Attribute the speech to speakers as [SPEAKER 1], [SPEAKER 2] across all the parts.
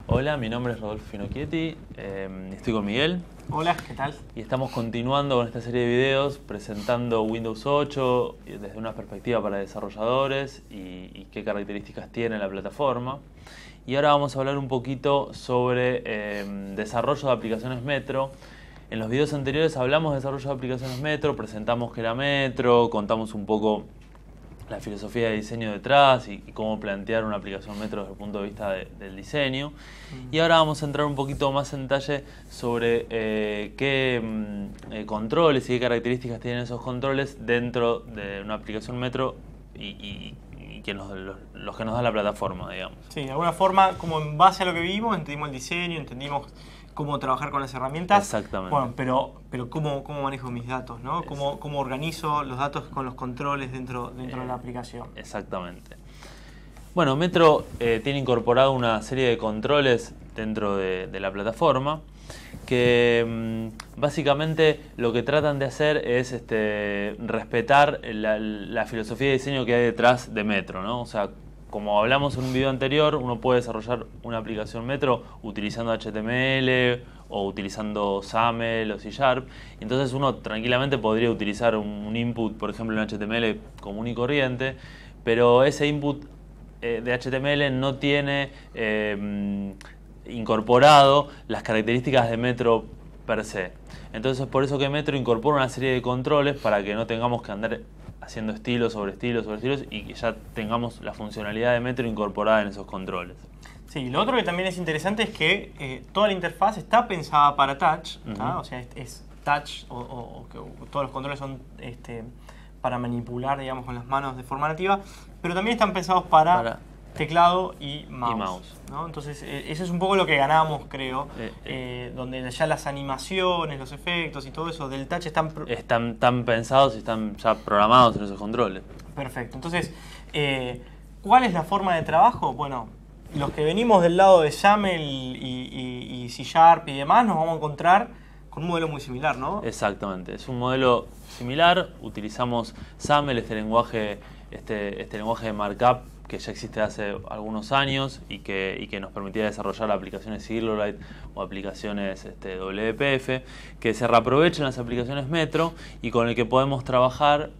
[SPEAKER 1] Hola, mi nombre es Rodolfo Finocchietti, estoy con Miguel.
[SPEAKER 2] Hola, ¿qué tal?
[SPEAKER 1] Y estamos continuando con esta serie de videos presentando Windows 8 desde una perspectiva para desarrolladores y qué características tiene la plataforma. Y ahora vamos a hablar un poquito sobre desarrollo de aplicaciones Metro. En los videos anteriores hablamos de desarrollo de aplicaciones Metro, presentamos qué era Metro, contamos un poco la filosofía de diseño detrás y cómo plantear una aplicación Metro desde el punto de vista del diseño. Y ahora vamos a entrar un poquito más en detalle sobre qué controles y qué características tienen esos controles dentro de una aplicación Metro y los que nos da la plataforma, digamos.
[SPEAKER 2] Sí, de alguna forma, como en base a lo que vimos, entendimos el diseño, entendimos cómo trabajar con las herramientas.
[SPEAKER 1] Exactamente.
[SPEAKER 2] Bueno, pero cómo manejo mis datos, ¿no? Cómo organizo los datos con los controles dentro de la aplicación.
[SPEAKER 1] Exactamente. Bueno, Metro tiene incorporado una serie de controles dentro de la plataforma que básicamente lo que tratan de hacer es respetar la filosofía de diseño que hay detrás de Metro, ¿no? O sea, como hablamos en un video anterior, uno puede desarrollar una aplicación Metro utilizando HTML o utilizando SAML o C#. Entonces uno tranquilamente podría utilizar un input, por ejemplo, en HTML común y corriente, pero ese input de HTML no tiene incorporado las características de Metro per se. Entonces es por eso que Metro incorpora una serie de controles para que no tengamos que andar haciendo estilos sobre estilos sobre estilos y que ya tengamos la funcionalidad de Metro incorporada en esos controles.
[SPEAKER 2] Sí, lo otro que también es interesante es que toda la interfaz está pensada para touch, o sea, es touch o todos los controles son para manipular, digamos, con las manos de forma nativa, pero también están pensados para teclado y mouse. ¿No? Entonces, eso es un poco lo que ganamos, creo, donde ya las animaciones, los efectos y todo eso del touch
[SPEAKER 1] están pensados y están ya programados en esos controles.
[SPEAKER 2] Perfecto. Entonces, ¿cuál es la forma de trabajo? Bueno, los que venimos del lado de SAML y C# y demás, nos vamos a encontrar con un modelo muy similar, ¿no?
[SPEAKER 1] Exactamente. Es un modelo similar. Utilizamos SAML, este lenguaje de markup que ya existe hace algunos años y que nos permitía desarrollar aplicaciones Silverlight o aplicaciones WPF que se reaprovechan las aplicaciones Metro y con el que podemos trabajar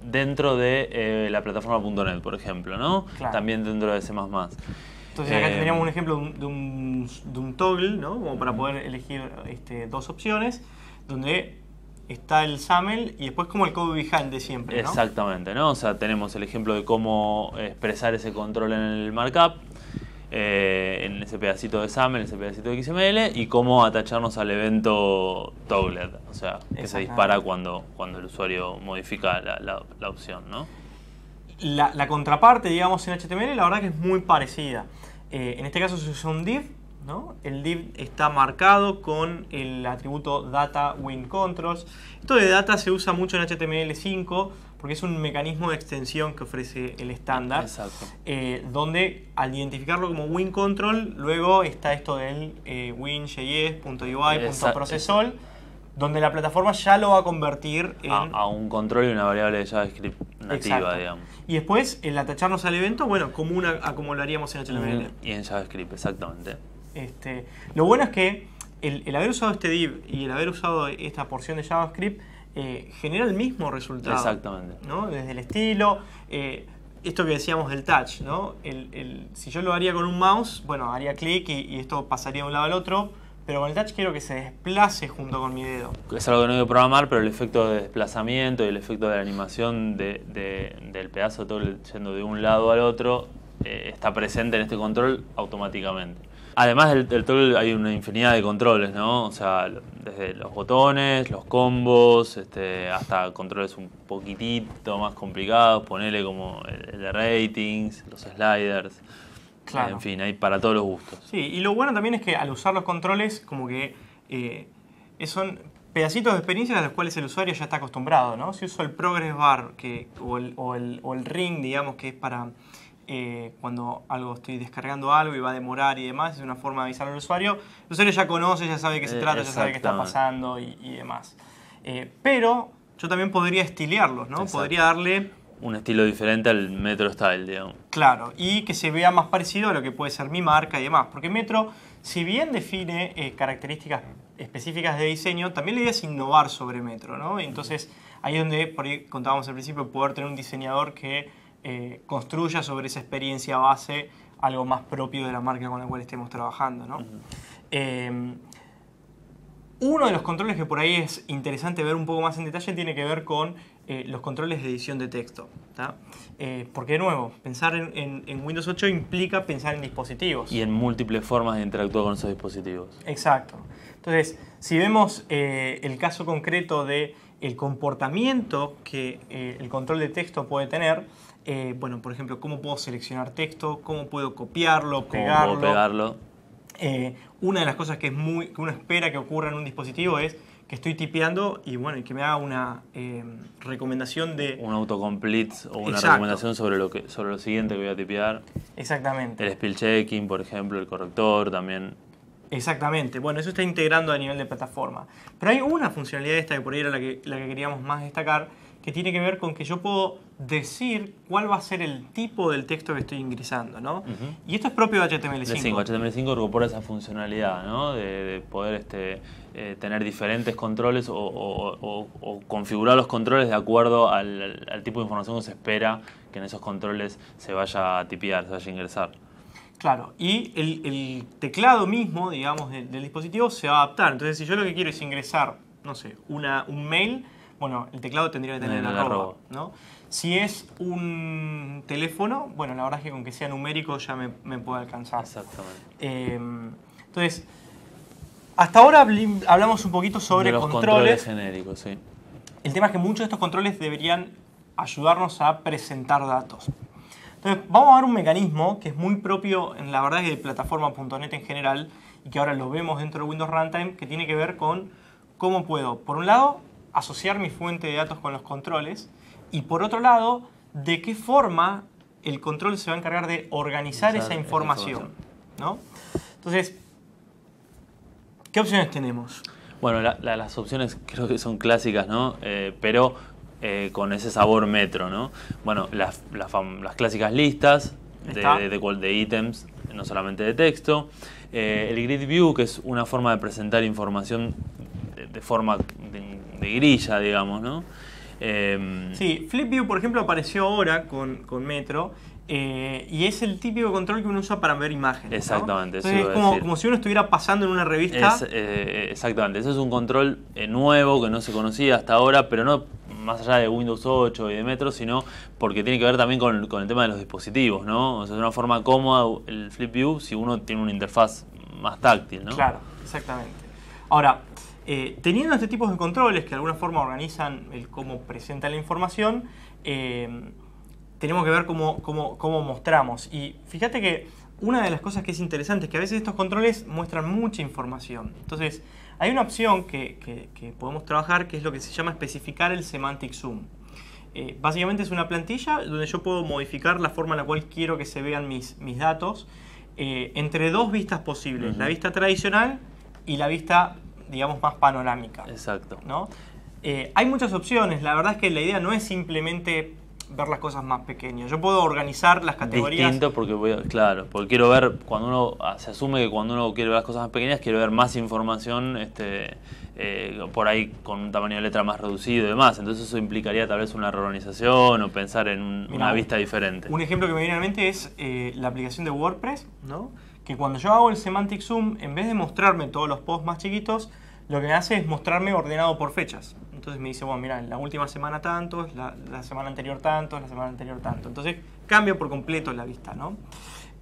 [SPEAKER 1] dentro de la plataforma.net, por ejemplo, ¿no?
[SPEAKER 2] Claro.
[SPEAKER 1] También dentro de C++.
[SPEAKER 2] Entonces acá teníamos un ejemplo de un toggle, ¿no? Como para poder elegir dos opciones, donde está el SAML y después como el code behind de siempre, ¿no?
[SPEAKER 1] Exactamente, ¿no? O sea, tenemos el ejemplo de cómo expresar ese control en el markup, en ese pedacito de SAML, ese pedacito de XML, y cómo atacharnos al evento toggled, o sea, que se dispara cuando el usuario modifica la opción, ¿no?
[SPEAKER 2] La contraparte, digamos, en HTML, la verdad que es muy parecida. En este caso se usa un div, ¿no? El div está marcado con el atributo data win controls. Esto de data se usa mucho en HTML5 porque es un mecanismo de extensión que ofrece el estándar.
[SPEAKER 1] Exacto.
[SPEAKER 2] Donde al identificarlo como win control, luego está esto del win.js.ui.processol, donde la plataforma ya lo va a convertir en
[SPEAKER 1] a un control y una variable de JavaScript nativa,
[SPEAKER 2] exacto,
[SPEAKER 1] digamos.
[SPEAKER 2] Y después, el atacharnos al evento, bueno, como lo haríamos en HTML.
[SPEAKER 1] Y en JavaScript, exactamente.
[SPEAKER 2] Lo bueno es que el haber usado este div y el haber usado esta porción de JavaScript genera el mismo resultado.
[SPEAKER 1] Exactamente.
[SPEAKER 2] ¿No? Desde el estilo, esto que decíamos del touch, ¿no? Si yo lo haría con un mouse, bueno, haría clic y esto pasaría de un lado al otro, pero con el touch quiero que se desplace junto con mi dedo.
[SPEAKER 1] Es algo que no hay que programar, pero el efecto de desplazamiento y el efecto de la animación del pedazo de toggle yendo de un lado al otro está presente en este control automáticamente. Además del toggle hay una infinidad de controles, ¿no? O sea, desde los botones, los combos, hasta controles un poquitito más complicados, ponele como el de ratings, los sliders.
[SPEAKER 2] Claro.
[SPEAKER 1] En fin, hay para todos los gustos.
[SPEAKER 2] Sí, y lo bueno también es que al usar los controles, como que son pedacitos de experiencias a los cuales el usuario ya está acostumbrado, ¿no? Si uso el progress bar o el ring, digamos, que es para cuando estoy descargando algo y va a demorar y demás, es una forma de avisar al usuario. El usuario ya conoce, ya sabe de qué se trata, ya sabe qué está pasando y demás. Pero yo también podría estilearlos, ¿no?
[SPEAKER 1] Exacto.
[SPEAKER 2] Podría darle
[SPEAKER 1] un estilo diferente al Metro Style, digamos.
[SPEAKER 2] Claro, y que se vea más parecido a lo que puede ser mi marca y demás. Porque Metro, si bien define características específicas de diseño, también la idea es innovar sobre Metro, ¿no? Entonces, ahí es donde, por ahí contábamos al principio, poder tener un diseñador que construya sobre esa experiencia base algo más propio de la marca con la cual estemos trabajando, ¿no? Uno de los controles que por ahí es interesante ver un poco más en detalle tiene que ver con los controles de edición de texto, ¿tá? Porque de nuevo, pensar en Windows 8 implica pensar en dispositivos.
[SPEAKER 1] Y en múltiples formas de interactuar con esos dispositivos.
[SPEAKER 2] Exacto. Entonces, si vemos el caso concreto de el comportamiento que el control de texto puede tener, bueno, por ejemplo, cómo puedo seleccionar texto, cómo puedo copiarlo, pegarlo.
[SPEAKER 1] ¿Cómo puedo pegarlo?
[SPEAKER 2] Una de las cosas que uno espera que ocurra en un dispositivo es que estoy tipeando y bueno, y que me haga una recomendación de...
[SPEAKER 1] Un autocomplete o una
[SPEAKER 2] Exacto.
[SPEAKER 1] recomendación sobre lo siguiente que voy a tipear.
[SPEAKER 2] Exactamente.
[SPEAKER 1] El spell checking, por ejemplo, el corrector también.
[SPEAKER 2] Exactamente. Bueno, eso está integrando a nivel de plataforma. Pero hay una funcionalidad esta que por ahí era la que queríamos más destacar, que tiene que ver con que yo puedo decir cuál va a ser el tipo del texto que estoy ingresando, ¿no? Y esto es propio de HTML5.
[SPEAKER 1] HTML5 incorpora esa funcionalidad, ¿no? De poder tener diferentes controles o configurar los controles de acuerdo al tipo de información que se espera que en esos controles se vaya a tipear, se vaya a ingresar.
[SPEAKER 2] Claro, y el teclado mismo, digamos, del dispositivo se va a adaptar. Entonces, si yo lo que quiero es ingresar, no sé, un mail, bueno, el teclado tendría que tener el arroba, ¿no? Si es un teléfono, bueno, la verdad es que con que sea numérico ya me puede alcanzar.
[SPEAKER 1] Exactamente.
[SPEAKER 2] Entonces, hasta ahora hablamos un poquito sobre
[SPEAKER 1] de los
[SPEAKER 2] controles
[SPEAKER 1] genéricos, sí.
[SPEAKER 2] El tema es que muchos de estos controles deberían ayudarnos a presentar datos. Entonces, vamos a ver un mecanismo que es muy propio, en la verdad, de plataforma.net en general, y que ahora lo vemos dentro de Windows Runtime, que tiene que ver con cómo puedo, por un lado, asociar mi fuente de datos con los controles, y por otro lado, de qué forma el control se va a encargar de organizar esa información, ¿no? Entonces, ¿qué opciones tenemos?
[SPEAKER 1] Bueno, las opciones creo que son clásicas, ¿no? Pero con ese sabor Metro, ¿no? Bueno, las clásicas listas de ítems, no solamente de texto. El Grid View, que es una forma de presentar información de forma de grilla, digamos, ¿no?
[SPEAKER 2] Sí, Flip View, por ejemplo, apareció ahora con Metro. Y es el típico control que uno usa para ver imágenes,
[SPEAKER 1] exactamente,
[SPEAKER 2] ¿no? Entonces es como si uno estuviera pasando en una revista.
[SPEAKER 1] Exactamente, ese es un control nuevo que no se conocía hasta ahora, pero no más allá de Windows 8 y de Metro, sino porque tiene que ver también con el tema de los dispositivos, ¿no? O sea, es una forma cómoda el Flip View si uno tiene una interfaz más táctil, ¿no?
[SPEAKER 2] Claro, exactamente. Ahora, teniendo este tipo de controles que de alguna forma organizan el cómo presenta la información, tenemos que ver cómo mostramos. Y fíjate que una de las cosas que es interesante es que a veces estos controles muestran mucha información. Entonces, hay una opción que podemos trabajar que es lo que se llama especificar el semantic zoom. Básicamente es una plantilla donde yo puedo modificar la forma en la cual quiero que se vean mis datos entre dos vistas posibles. La vista tradicional y la vista, digamos, más panorámica.
[SPEAKER 1] Exacto.
[SPEAKER 2] ¿No? Hay muchas opciones. La verdad es que la idea no es simplemente ver las cosas más pequeñas. Yo puedo organizar las categorías.
[SPEAKER 1] Distinto porque porque quiero ver, se asume que cuando uno quiere ver las cosas más pequeñas, quiere ver más información por ahí con un tamaño de letra más reducido y demás. Entonces eso implicaría tal vez una reorganización o pensar en una vista diferente.
[SPEAKER 2] Un ejemplo que me viene a la mente es la aplicación de WordPress, ¿no? Que cuando yo hago el semantic zoom, en vez de mostrarme todos los posts más chiquitos, lo que me hace es mostrarme ordenado por fechas. Entonces me dice, bueno, mira, en la última semana tantos, la semana anterior tantos, la semana anterior tanto. Entonces cambia por completo la vista, ¿no?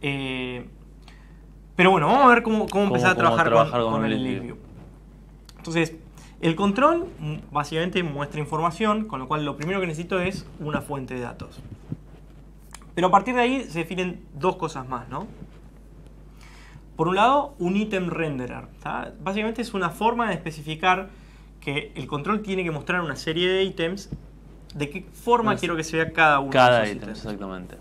[SPEAKER 2] Pero bueno, vamos a ver cómo empezar a trabajar con el List View. Entonces, el control básicamente muestra información, con lo cual lo primero que necesito es una fuente de datos. Pero a partir de ahí se definen dos cosas más, ¿no? Por un lado, un item renderer. ¿Tá? Básicamente es una forma de especificar que el control tiene que mostrar una serie de ítems, de qué forma quiero que se vea cada uno de esos
[SPEAKER 1] ítem,
[SPEAKER 2] ítems.
[SPEAKER 1] exactamente.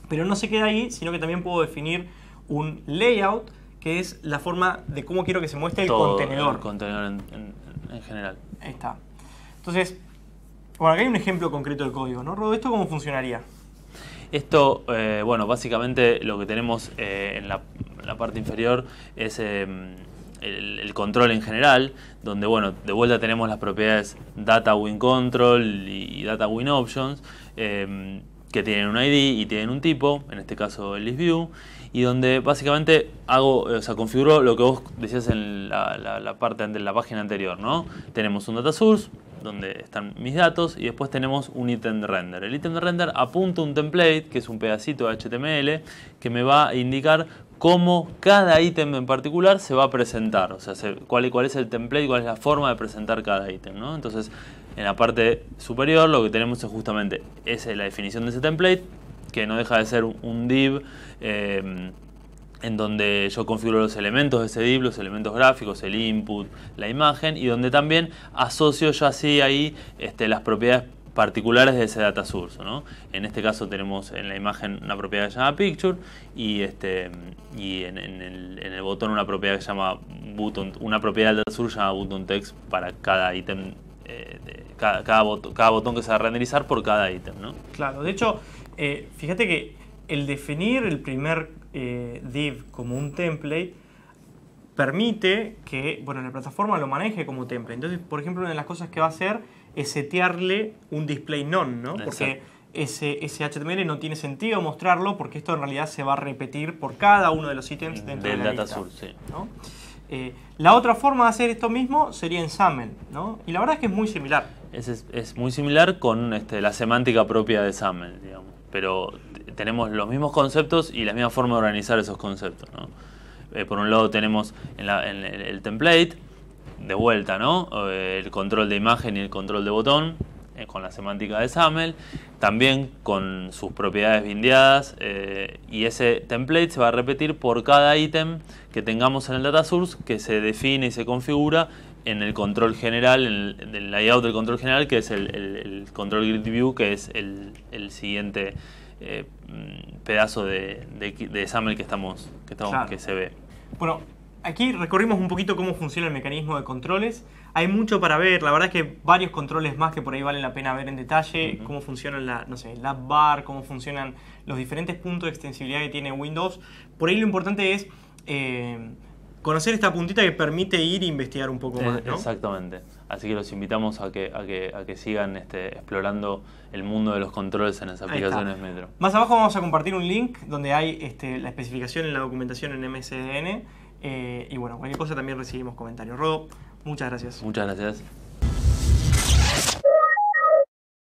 [SPEAKER 2] Pero no se queda ahí, sino que también puedo definir un layout, que es la forma de cómo quiero que se muestre el contenedor.
[SPEAKER 1] El contenedor en general.
[SPEAKER 2] Ahí está. Entonces, Bueno, acá hay un ejemplo concreto de código, ¿no, Rodo? ¿Esto cómo funcionaría?
[SPEAKER 1] Esto, bueno, básicamente lo que tenemos en la parte inferior es el control en general, donde, bueno, de vuelta tenemos las propiedades Data Win Control y Data Win Options, que tienen un ID y tienen un tipo, en este caso el ListView, y donde básicamente configuro lo que vos decías en la parte de la página anterior, ¿no? Tenemos un data source, donde están mis datos, y después tenemos un ítem de render. El ítem de render apunta un template, que es un pedacito de HTML, que me va a indicar cómo cada ítem en particular se va a presentar, o sea, cuál es el template, cuál es la forma de presentar cada ítem, ¿no? Entonces, en la parte superior lo que tenemos es justamente la definición de ese template, que no deja de ser un div en donde yo configuro los elementos de ese div, los elementos gráficos, el input, la imagen, y donde también asocio ya así ahí las propiedades particulares de ese data source, ¿no? En este caso tenemos en la imagen una propiedad que se llama picture y en el botón una propiedad que se llama button, una propiedad del data source llama button text para cada ítem, cada botón que se va a renderizar por cada ítem, ¿no?
[SPEAKER 2] Claro, de hecho, fíjate que el definir el primer div como un template permite que, bueno, la plataforma lo maneje como template. Entonces, por ejemplo, una de las cosas que va a hacer es setearle un display none, ¿no? Porque ese HTML no tiene sentido mostrarlo porque esto en realidad se va a repetir por cada uno de los ítems dentro
[SPEAKER 1] del
[SPEAKER 2] de la
[SPEAKER 1] data
[SPEAKER 2] lista,
[SPEAKER 1] source, sí.
[SPEAKER 2] ¿no? La otra forma de hacer esto mismo sería en SAML, ¿no? Y la verdad es que es muy similar.
[SPEAKER 1] Es muy similar con la semántica propia de SAML, digamos. Pero tenemos los mismos conceptos y la misma forma de organizar esos conceptos, ¿no? Por un lado tenemos el template, de vuelta, ¿no? El control de imagen y el control de botón, con la semántica de SAML, también con sus propiedades bindeadas, y ese template se va a repetir por cada ítem que tengamos en el data source, que se define y se configura en el control general, en el layout del control general, que es el control grid view, que es el siguiente pedazo de SAML
[SPEAKER 2] Claro.
[SPEAKER 1] que se ve.
[SPEAKER 2] Bueno, aquí recorrimos un poquito cómo funciona el mecanismo de controles. Hay mucho para ver, la verdad es que varios controles más que por ahí valen la pena ver en detalle, cómo funciona el app bar, cómo funcionan los diferentes puntos de extensibilidad que tiene Windows. Por ahí lo importante es conocer esta puntita que permite ir e investigar un poco más, ¿no?
[SPEAKER 1] Exactamente. Así que los invitamos a que sigan explorando el mundo de los controles en las aplicaciones Metro.
[SPEAKER 2] Más abajo vamos a compartir un link donde hay la especificación en la documentación en MSDN. Y bueno, cualquier cosa también recibimos comentarios. Rodo, muchas gracias.
[SPEAKER 1] Muchas gracias.